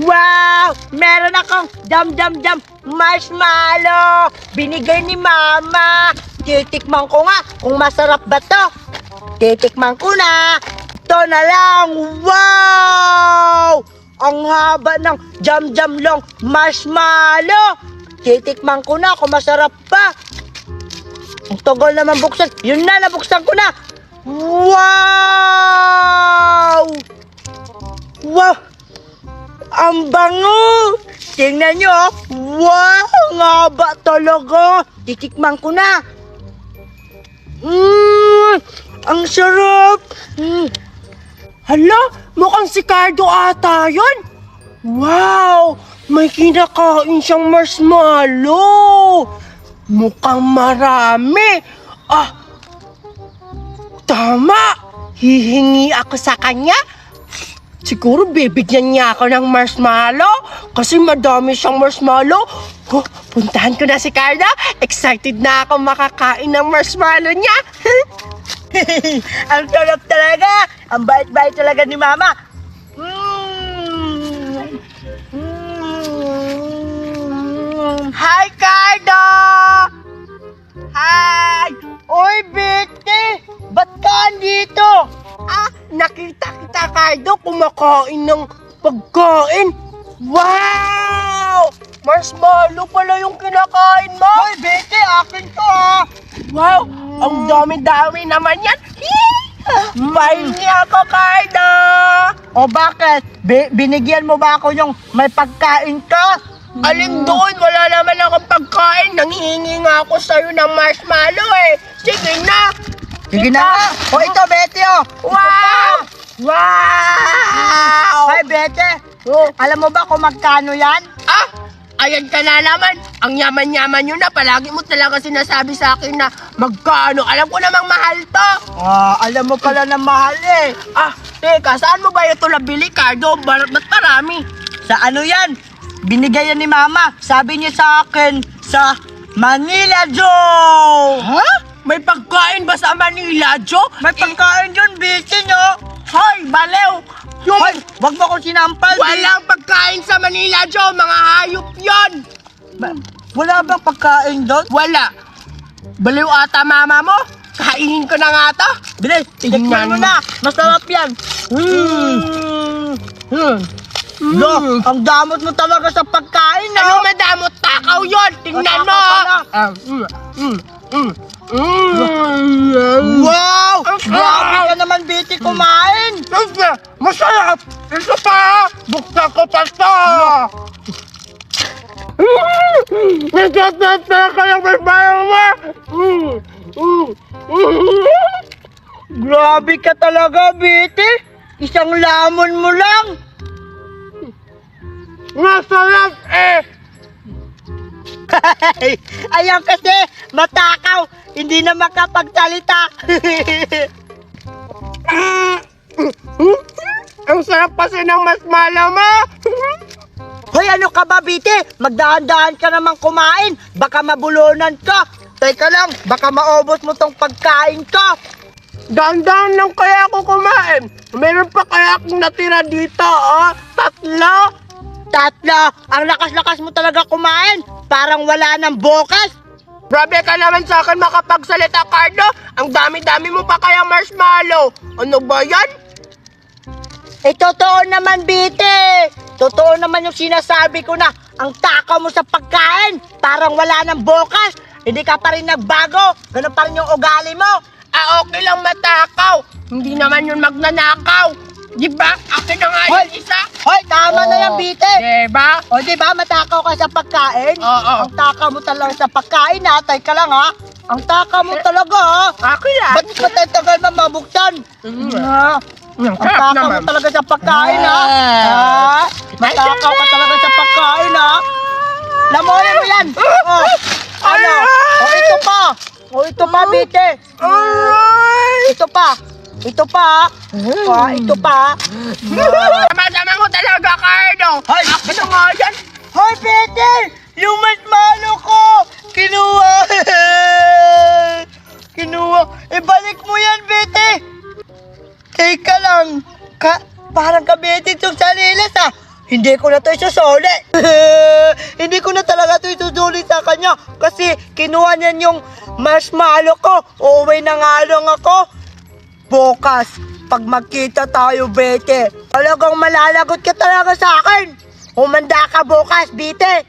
Wow! Meron akong jam marshmallow! Binigay ni Mama! Titikman ko nga kung masarap ba to. Titikman ko na! Ito na lang! Wow! Ang haba ng jam long marshmallow! Titikman ko na kung masarap pa. Ang tagal naman buksan. Yun na, nabuksan ko na! Wow! Wow! Ang bango! Tingnan nyo, oh. Wow! Ang haba talaga! Titikman ko na! Ang sarap! Hala, mukhang si Cardo ata yun. Wow! May kinakain siyang marshmallow. Mukhang marami. Tama! Hihingi ako sa kanya. Siguro bibigyan niya ako ng marshmallow kasi madami siyang marshmallow. Puntahan ko na si Cardo. Excited na ako makakain ng marshmallow niya. Ang sarap talaga! Ang bait-bait talaga ni Mama! Hi, Cardo! Hi! Oy, Betty! Ba't ka andito? Nakita kita, Cardo, kumakain ng pagkain. Wow! Marshmallow pala yung kinakain mo. Hoy, Betty! Akin to, ha! Wow! Ang dami-dami naman yan. Pahingi ako, Cardo. O bakit? Binigyan mo ba ako yung may pagkain ka? Alin doon? Wala naman akong pagkain. Nanghihingi nga ako sa'yo ng marshmallow eh. Sige na. Sige na nga! O ito, Betty, oh! Wow! Wow! Hi, Betty! Alam mo ba kung magkano yan? Ayan ka na naman. Ang yaman-yaman nyo na. Palagi mo talaga sinasabi sa akin na magkano. Alam ko namang mahal to. Alam mo pala na mahal eh. Teka, saan mo ba ito nabili, Cardo? Ba't parami? Sa ano yan? Binigay yan ni Mama. Sabi niya sa akin sa Manila Joe. Ha? May pagkain ba sa Manila, Joe? May pagkain yun, Betty, no? Hoy, balew! Hoy, wag mo akong sinampal. Walang pagkain sa Manila, Joe! Mga hayop yon! Wala bang pagkain doon? Wala. Baliw ata mama mo. Kainin ko na nga to. Bilis, tignan mo na. Masarap yan. Lo, ang damot mo talaga sa pagkain, no? Ano madamot? Takaw yon! Tingnan mo! Wow! Grabe ka naman, Betty, kumain. Masarap! Ito pa! Buksan ko pa ito! Nagkatap na kayang may bayaw mo! Grabe ka talaga, Betty. Isang lamon mo lang. Masarap eh! Ayan kasi, matakaw. Hindi na makapagsalita. Ang sarap kasi ng marshmallow mo! Hoy, ano ka ba, Betty? Magdahan-dahan ka naman kumain. Baka mabulunan ka. Teka lang, baka maubos mo tong pagkain ka. Dahan-dahan lang kaya ako kumain. Meron pa kaya akong natira dito, Tatlo! Ang lakas-lakas mo talaga kumain. Parang wala ng bukas. Grabe ka naman sa akin makapagsalita, Cardo. Ang dami-dami mo pa kaya marshmallow. Ano ba yan? Totoo naman, Betty. Totoo naman yung sinasabi ko na ang takaw mo sa pagkain. Parang wala ng bukas. Hindi ka pa rin nagbago. Ganun pa rin yung ugali mo. Okay lang matakaw. Hindi naman yun magnanakaw. Diba? Akin na nga yung isa. Hoy, tama na yan, Betty. Diba? O, diba, matakaw ka sa pagkain? Oo. Ang takaw mo talaga sa pagkain, ha? Teka lang, ha? Ang takaw mo talaga, ha? Akin lang. Ba't tagal man mabuksan? Ang takaw mo talaga sa pagkain, ha? Matakaw ka talaga sa pagkain, ha? Lamunin mo yan! Ano? Ito pa! Ito pa, Betty! Ito pa! Ito pa! Ito pa! Tama-tama mo talaga, Cardo! Hoy! Akin na nga yan! Hoy, Betty! Yung marshmallow ko! Kinuha! Kinuha! Ibalik mo yan, Betty! Teka lang! Parang ka, Betty, itong salilas, ah! hindi ko na to isusuli. Hindi ko na talaga to isusuli sa kanya kasi kinuha niyan yung marshmallow ko. Uuwi na nga lang ako. Bukas, pag magkita tayo, Bete, talagang malalagot ka talaga sa akin. Humanda ka bukas, Bete.